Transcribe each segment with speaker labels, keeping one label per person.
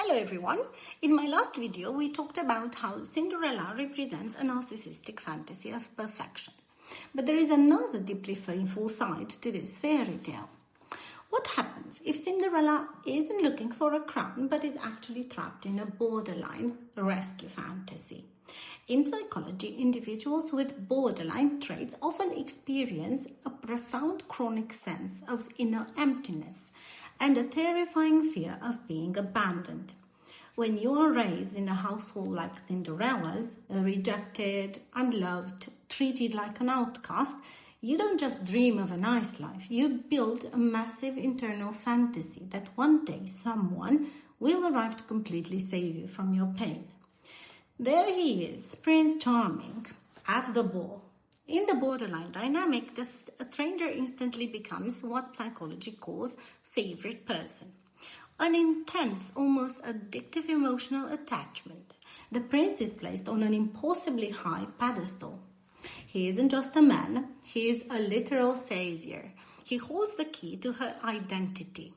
Speaker 1: Hello everyone. In my last video, we talked about how Cinderella represents a narcissistic fantasy of perfection. But there is another deeply painful side to this fairy tale. What happens if Cinderella isn't looking for a crown but is actually trapped in a borderline rescue fantasy? In psychology, individuals with borderline traits often experience a profound chronic sense of inner emptiness and a terrifying fear of being abandoned. When you are raised in a household like Cinderella's, rejected, unloved, treated like an outcast, you don't just dream of a nice life, you build a massive internal fantasy that one day someone will arrive to completely save you from your pain. There he is, Prince Charming, at the ball. In the borderline dynamic, the stranger instantly becomes what psychology calls favorite person. An intense, almost addictive emotional attachment. The prince is placed on an impossibly high pedestal. He isn't just a man, he is a literal savior. He holds the key to her identity.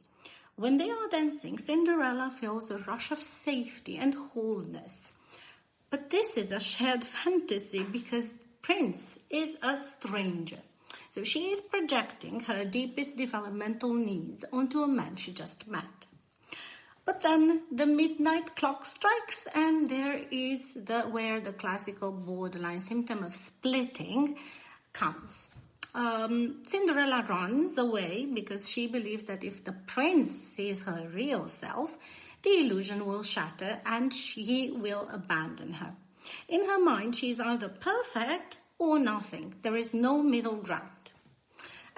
Speaker 1: When they are dancing, Cinderella feels a rush of safety and wholeness. But this is a shared fantasy because Prince is a stranger. So she is projecting her deepest developmental needs onto a man she just met. But then the midnight clock strikes and there is where the classical borderline symptom of splitting comes. Cinderella runs away because she believes that if the prince sees her real self, the illusion will shatter and he will abandon her. In her mind, she is either perfect or nothing. There is no middle ground.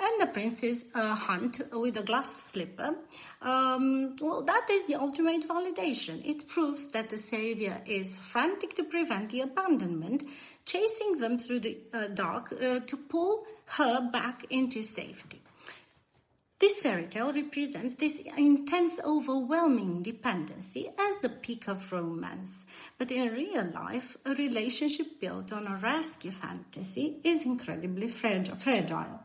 Speaker 1: And the prince's hunt with a glass slipper, that is the ultimate validation. It proves that the savior is frantic to prevent the abandonment, chasing them through the dark to pull her back into safety. This fairy tale represents this intense, overwhelming dependency as the peak of romance. But in real life, a relationship built on a rescue fantasy is incredibly fragile.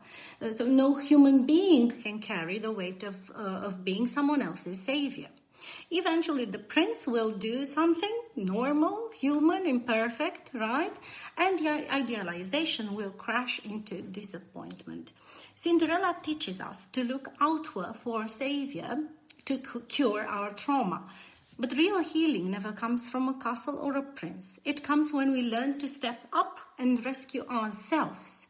Speaker 1: So no human being can carry the weight of being someone else's savior. Eventually, the prince will do something normal, human, imperfect, right? And the idealization will crash into disappointment. Cinderella teaches us to look outward for a savior to cure our trauma. But real healing never comes from a castle or a prince. It comes when we learn to step up and rescue ourselves.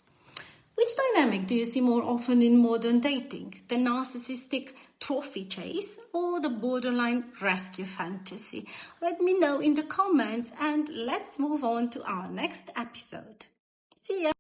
Speaker 1: Which dynamic do you see more often in modern dating? The narcissistic trophy chase or the borderline rescue fantasy? Let me know in the comments and let's move on to our next episode. See ya!